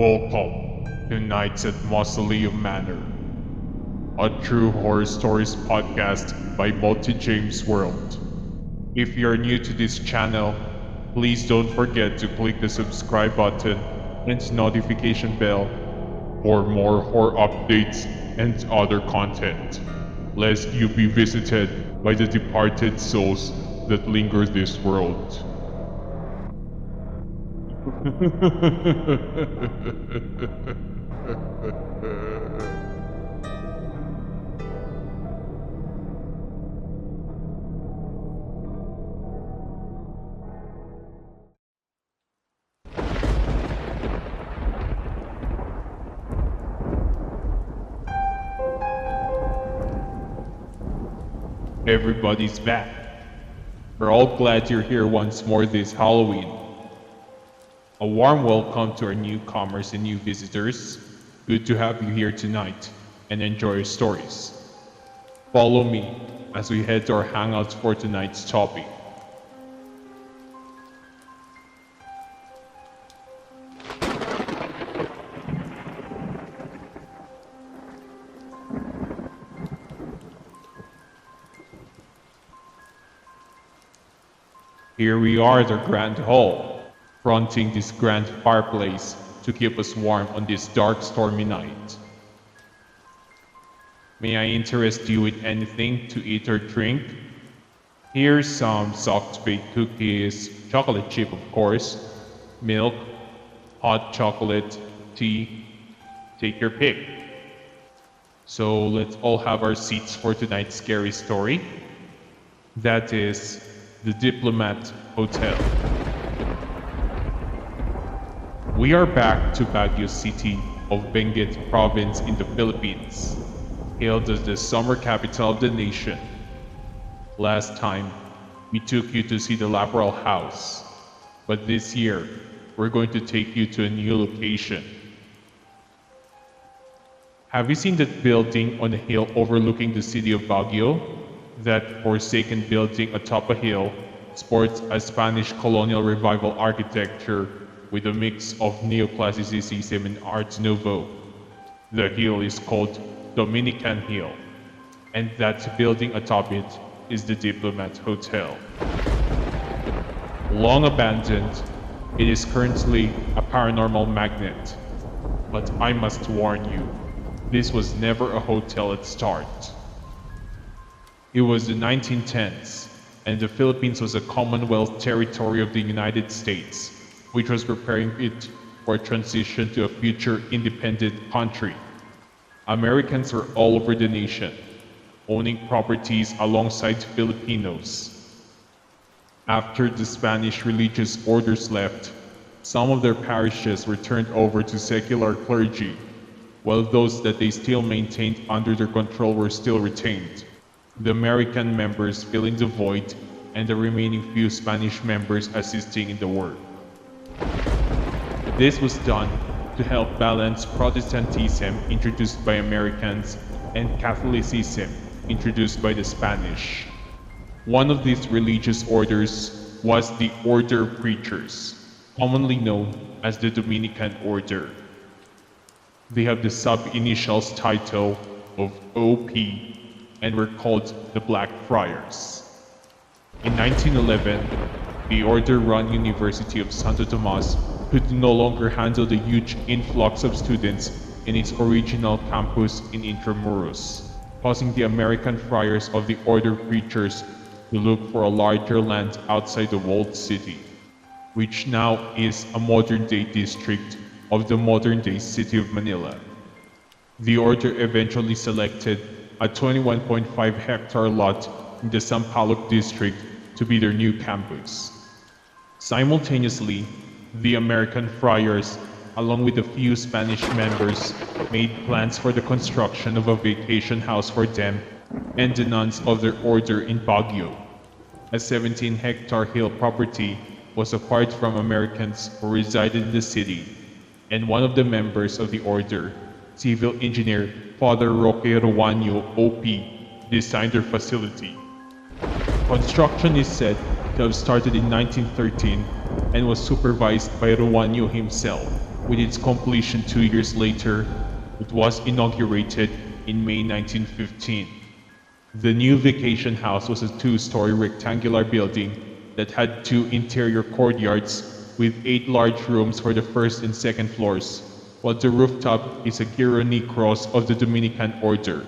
Welcome to Nights at Mausoleum Manor, a true horror stories podcast by Multi James World. If you're new to this channel, please don't forget to click the subscribe button and notification bell for more horror updates and other content, lest you be visited by the departed souls that linger this world. Everybody's back. We're all glad you're here once more this Halloween. A warm welcome to our newcomers and new visitors. Good to have you here tonight and enjoy your stories. Follow me as we head to our hangouts for tonight's topic. Here we are at our grand hall, fronting this grand fireplace to keep us warm on this dark, stormy night. May I interest you with anything to eat or drink? Here's some soft-baked cookies, chocolate chip of course, milk, hot chocolate, tea, take your pick. So let's all have our seats for tonight's scary story. That is the Diplomat Hotel. We are back to Baguio City of Benguet province in the Philippines, hailed as the summer capital of the nation. Last time, we took you to see the Lateral House, but this year, we're going to take you to a new location. Have you seen that building on a hill overlooking the city of Baguio? That forsaken building atop a hill sports a Spanish colonial revival architecture with a mix of neoclassicism and Art Nouveau. The hill is called Dominican Hill, and that building atop it is the Diplomat Hotel. Long abandoned, it is currently a paranormal magnet. But I must warn you, this was never a hotel at start. It was the 1910s, and the Philippines was a Commonwealth territory of the United States, which was preparing it for a transition to a future independent country. Americans were all over the nation, owning properties alongside Filipinos. After the Spanish religious orders left, some of their parishes were turned over to secular clergy, while those that they still maintained under their control were still retained. The American members filling the void, and the remaining few Spanish members assisting in the work. This was done to help balance Protestantism introduced by Americans and Catholicism introduced by the Spanish. One of these religious orders was the Order of Preachers, commonly known as the Dominican Order. They have the sub-initials title of OP and were called the Black Friars. In 1911, the order-run University of Santo Tomas could no longer handle the huge influx of students in its original campus in Intramuros, causing the American friars of the Order Preachers to look for a larger land outside the walled city, which now is a modern-day district of the modern-day city of Manila. The order eventually selected a 21.5-hectare lot in the Sampaloc district to be their new campus. Simultaneously, the American friars, along with a few Spanish members, made plans for the construction of a vacation house for them and the nuns of their order in Baguio. A 17-hectare hill property was acquired from Americans who resided in the city, and one of the members of the order, civil engineer Father Roque Ruano OP, designed their facility. Construction is said to have started in 1913 and was supervised by Ruano himself, With its completion 2 years later, it was inaugurated in May 1915. The new vacation house was a two-story rectangular building that had two interior courtyards with 8 large rooms for the first and second floors, while the rooftop is a Gironi cross of the Dominican order.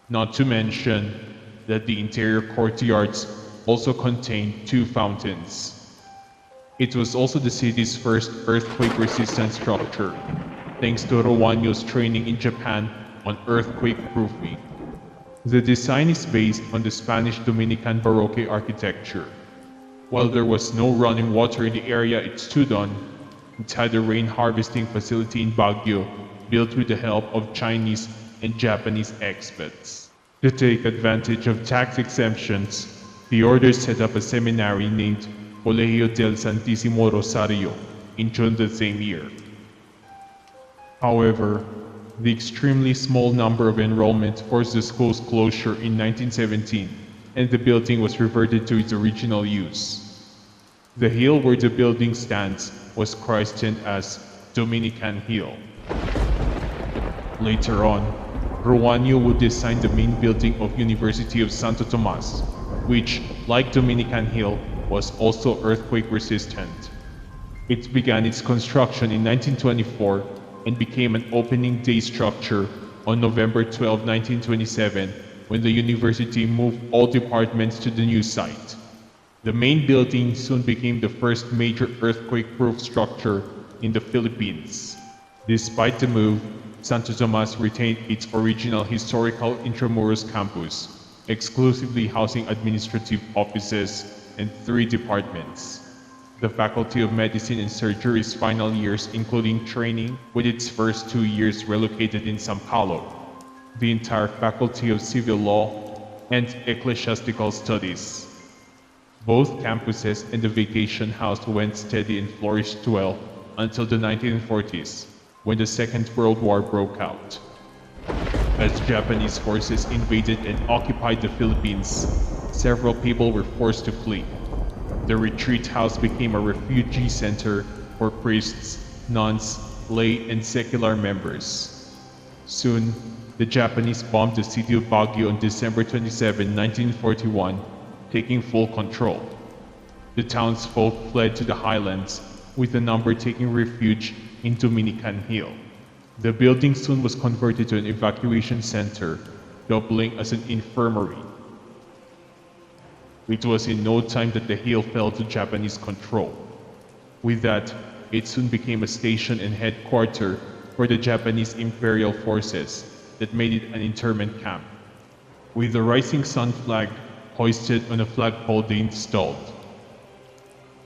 Not to mention that the interior courtyards also contained 2 fountains. It was also the city's first earthquake-resistant structure, thanks to Ruanyo's training in Japan on earthquake proofing. The design is based on the Spanish Dominican Baroque architecture. While there was no running water in the area it stood on, it had a rain harvesting facility in Baguio built with the help of Chinese and Japanese experts. To take advantage of tax exemptions, the order set up a seminary named Colegio del Santísimo Rosario in June the same year. However, the extremely small number of enrollment forced the school's closure in 1917, and the building was reverted to its original use. The hill where the building stands was christened as Dominican Hill. Later on, Ruanyo would design the main building of University of Santo Tomas, which, like Dominican Hill, was also earthquake resistant. It began its construction in 1924 and became an opening day structure on November 12, 1927, when the university moved all departments to the new site. The main building soon became the first major earthquake-proof structure in the Philippines. Despite the move, Santo Tomas retained its original historical Intramuros campus, exclusively housing administrative offices and 3 departments. The Faculty of Medicine and Surgery's final years, including training, with its first 2 years relocated in San Paulo. The entire Faculty of Civil Law and Ecclesiastical Studies. Both campuses and the vacation house went steady and flourished well until the 1940s, when the Second World War broke out. As Japanese forces invaded and occupied the Philippines, several people were forced to flee. The retreat house became a refugee center for priests, nuns, lay, and secular members. Soon, the Japanese bombed the city of Baguio on December 27, 1941, taking full control. The townsfolk fled to the highlands, with a number taking refuge in Dominican Hill. The building soon was converted to an evacuation center, doubling as an infirmary. It was in no time that the hill fell to Japanese control. With that, it soon became a station and headquarters for the Japanese Imperial Forces that made it an internment camp, with the rising sun flag hoisted on a flagpole they installed.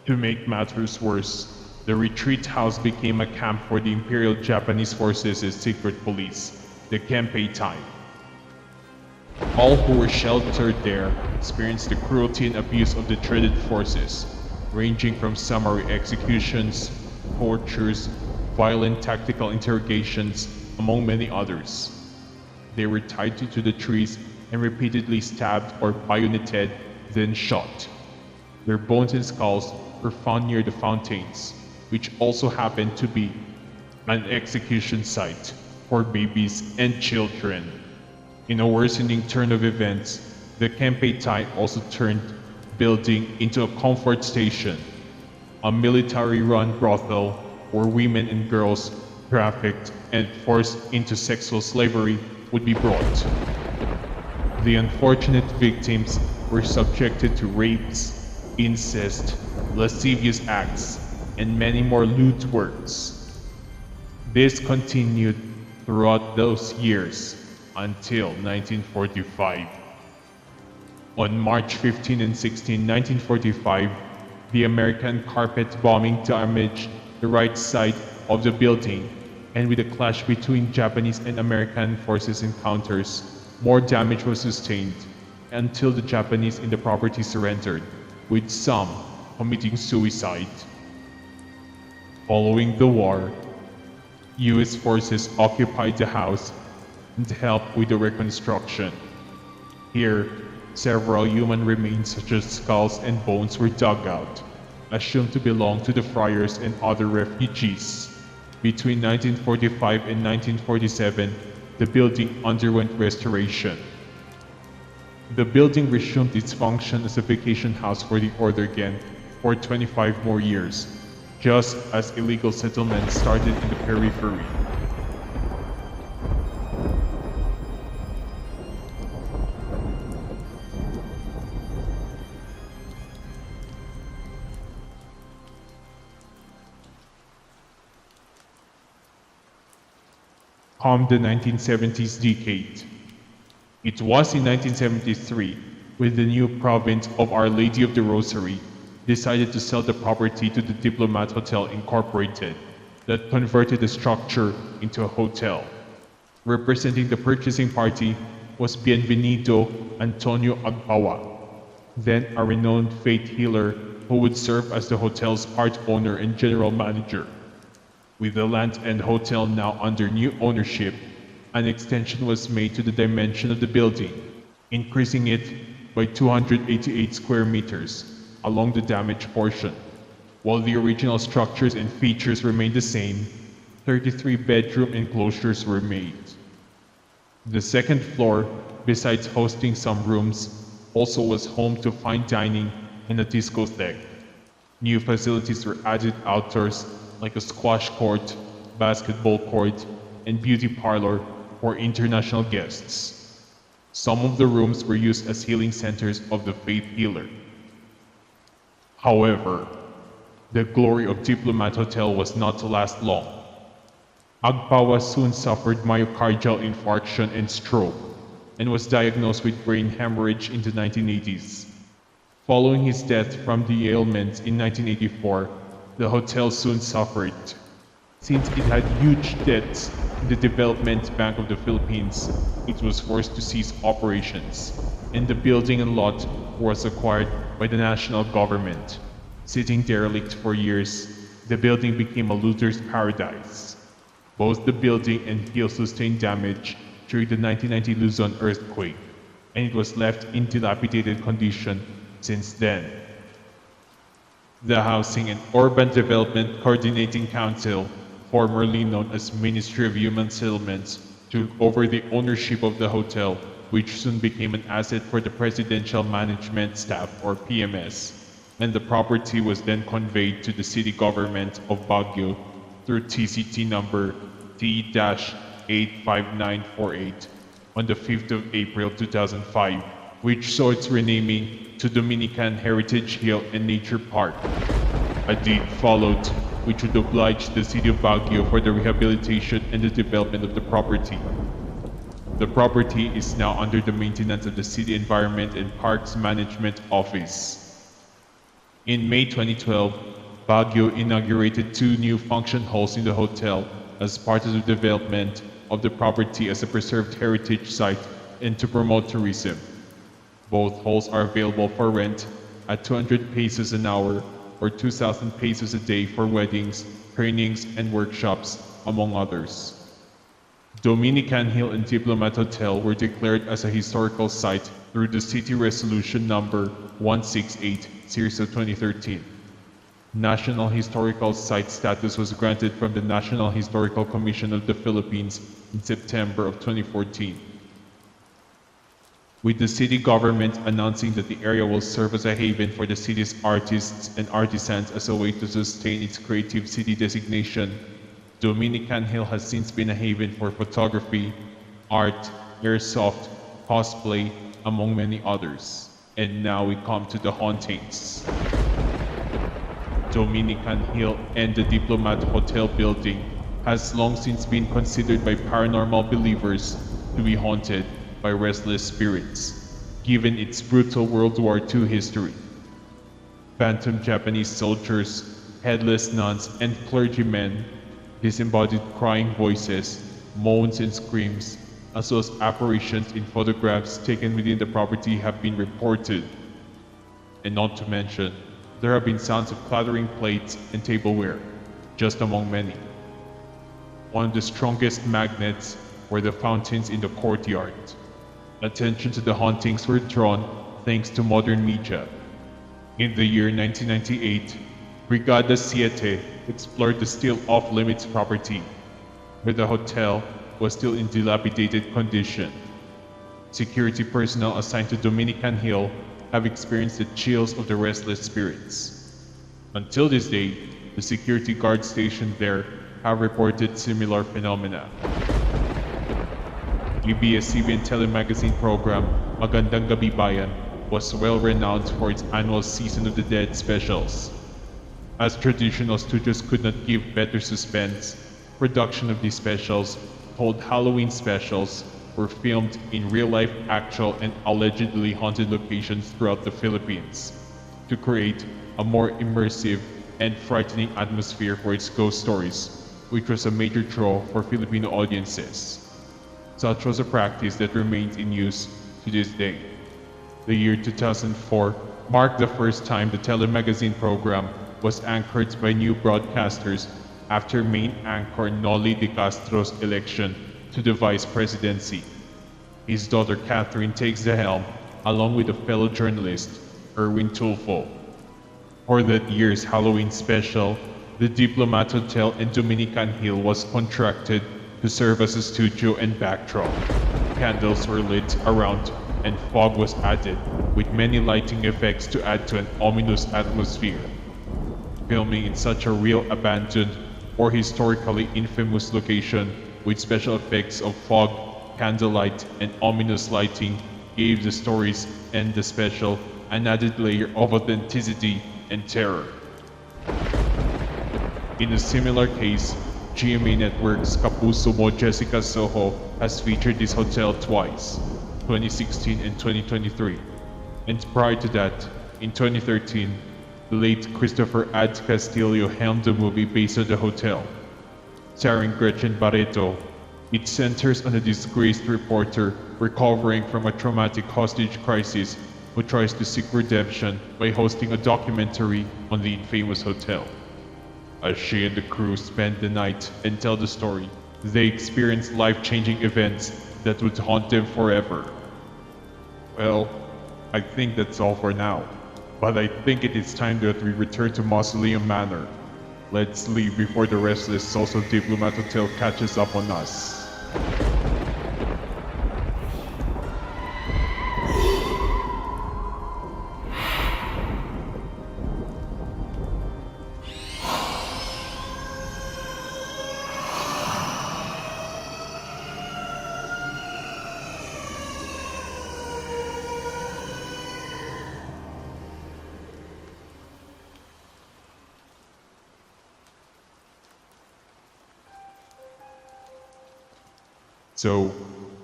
To make matters worse, the retreat house became a camp for the Imperial Japanese Forces' secret police, the Kempei type. All who were sheltered there experienced the cruelty and abuse of the dreaded forces, ranging from summary executions, tortures, violent tactical interrogations, among many others. They were tied to the trees and repeatedly stabbed or bayoneted, then shot. Their bones and skulls were found near the fountains, which also happened to be an execution site for babies and children. In a worsening turn of events, the Kempei Tai also turned building into a comfort station, a military-run brothel where women and girls trafficked and forced into sexual slavery would be brought. The unfortunate victims were subjected to rapes, incest, lascivious acts, and many more lewd works. This continued throughout those years until 1945. On March 15 and 16, 1945, the American carpet bombing damaged the right side of the building, and with a clash between Japanese and American forces encounters, more damage was sustained until the Japanese in the property surrendered, with some committing suicide. Following the war, U.S. forces occupied the house and helped with the reconstruction. Here, several human remains such as skulls and bones were dug out, assumed to belong to the friars and other refugees. Between 1945 and 1947, the building underwent restoration. The building resumed its function as a vacation house for the order again for 25 more years, just as illegal settlements started in the periphery. Come the 1970s decade. It was in 1973 when the new province of Our Lady of the Rosary decided to sell the property to the Diplomat Hotel Incorporated that converted the structure into a hotel. Representing the purchasing party was Bienvenido Antonio Agbawa, then a renowned faith healer who would serve as the hotel's part owner and general manager. With the land and hotel now under new ownership, an extension was made to the dimension of the building, increasing it by 288 square meters along the damaged portion. While the original structures and features remained the same, 33 bedroom enclosures were made. The second floor, besides hosting some rooms, also was home to fine dining and a discotheque. New facilities were added outdoors like a squash court, basketball court, and beauty parlor for international guests. Some of the rooms were used as healing centers of the faith healer. However, the glory of Diplomat Hotel was not to last long. Agbawa soon suffered myocardial infarction and stroke, and was diagnosed with brain hemorrhage in the 1980s. Following his death from the ailment in 1984, the hotel soon suffered. Since it had huge debts in the Development Bank of the Philippines, it was forced to cease operations, and the building and lot was acquired by the national government. Sitting derelict for years, the building became a looter's paradise. Both the building and hill sustained damage during the 1990 Luzon earthquake, and it was left in dilapidated condition since then. The Housing and Urban Development Coordinating Council, formerly known as Ministry of Human Settlements, took over the ownership of the hotel, which soon became an asset for the Presidential Management Staff or PMS, and the property was then conveyed to the city government of Baguio through TCT number T-85948 on the 5th of April 2005, which saw its renaming to Dominican Heritage Hill and Nature Park. A deed followed, which would oblige the city of Baguio for the rehabilitation and the development of the property. The property is now under the maintenance of the City Environment and Parks Management Office. In May 2012, Baguio inaugurated 2 new function halls in the hotel as part of the development of the property as a preserved heritage site and to promote tourism. Both halls are available for rent at 200 pesos an hour or 2,000 pesos a day for weddings, trainings, and workshops, among others. Dominican Hill and Diplomat Hotel were declared as a historical site through the City Resolution number 168, Series of 2013. National Historical Site status was granted from the National Historical Commission of the Philippines in September of 2014. With the city government announcing that the area will serve as a haven for the city's artists and artisans as a way to sustain its creative city designation, Dominican Hill has since been a haven for photography, art, airsoft, cosplay, among many others. And now we come to the hauntings. Dominican Hill and the Diplomat Hotel building has long since been considered by paranormal believers to be haunted by restless spirits, given its brutal World War II history. Phantom Japanese soldiers, headless nuns, and clergymen, disembodied crying voices, moans and screams, as well as apparitions in photographs taken within the property have been reported. And not to mention, there have been sounds of clattering plates and tableware, just among many. One of the strongest magnets were the fountains in the courtyard. Attention to the hauntings were drawn thanks to modern media. In the year 1998, Brigada Siete, explored the still off-limits property, where the hotel was still in dilapidated condition. Security personnel assigned to Dominican Hill have experienced the chills of the restless spirits. Until this day, the security guards stationed there have reported similar phenomena. ABS-CBN telemagazine program Magandang Gabi Bayan was well renowned for its annual Season of the Dead specials. As traditional studios could not give better suspense, production of these specials, called Halloween specials, were filmed in real-life actual and allegedly haunted locations throughout the Philippines to create a more immersive and frightening atmosphere for its ghost stories, which was a major draw for Filipino audiences. Such was a practice that remains in use to this day. The year 2004 marked the first time the telemagazine program was anchored by new broadcasters after main anchor Noli de Castro's election to the vice presidency. His daughter Catherine takes the helm, along with a fellow journalist, Erwin Tulfo. For that year's Halloween special, the Diplomat Hotel in Dominican Hill was contracted to serve as a studio and backdrop. Candles were lit around and fog was added, with many lighting effects to add to an ominous atmosphere. Filming in such a real abandoned or historically infamous location with special effects of fog, candlelight, and ominous lighting gave the stories and the special an added layer of authenticity and terror. In a similar case, GMA Network's Kapuso Mo Jessica Soho has featured this hotel twice, 2016 and 2023. And prior to that, in 2013, the late Christopher Ad Castillo helmed the movie based on the hotel. Starring Gretchen Barreto, it centers on a disgraced reporter recovering from a traumatic hostage crisis who tries to seek redemption by hosting a documentary on the infamous hotel. As she and the crew spend the night and tell the story, they experience life-changing events that would haunt them forever. Well, I think that's all for now, but I think it is time that we return to Mausoleum Manor. Let's leave before the restless souls of Diplomat Hotel catches up on us. So,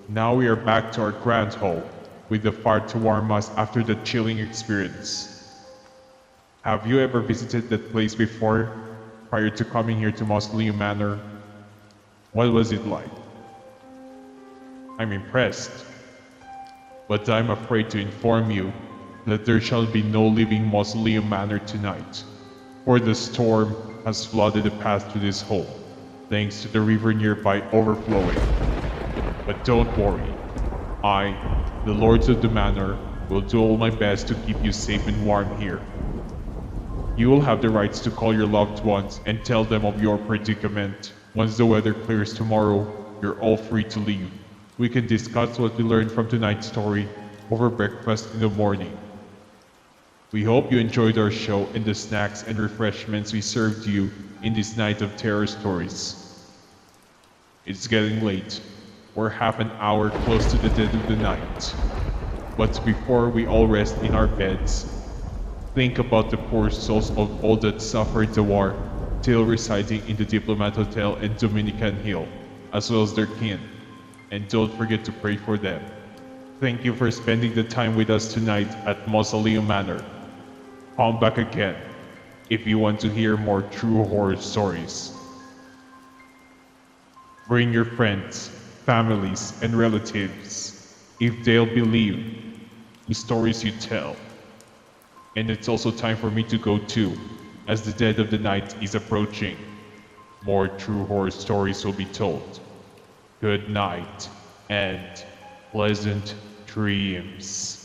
now we are back to our grand hall, with the fire to warm us after the chilling experience. Have you ever visited that place before, prior to coming here to Mausoleum Manor? What was it like? I'm impressed, but I'm afraid to inform you that there shall be no living Mausoleum Manor tonight, for the storm has flooded the path to this hole, thanks to the river nearby overflowing. But don't worry, I, the Lords of the Manor, will do all my best to keep you safe and warm here. You will have the rights to call your loved ones and tell them of your predicament. Once the weather clears tomorrow, you're all free to leave. We can discuss what we learned from tonight's story over breakfast in the morning. We hope you enjoyed our show and the snacks and refreshments we served you in this night of terror stories. It's getting late. We're half an hour close to the dead of the night. But before we all rest in our beds, think about the poor souls of all that suffered the war, still residing in the Diplomat Hotel and Dominican Hill, as well as their kin. And don't forget to pray for them. Thank you for spending the time with us tonight at Mausoleum Manor. Come back again if you want to hear more true horror stories. Bring your friends, families, and relatives if they'll believe the stories you tell. And it's also time for me to go too, as the dead of the night is approaching. More true horror stories will be told. Good night and pleasant dreams.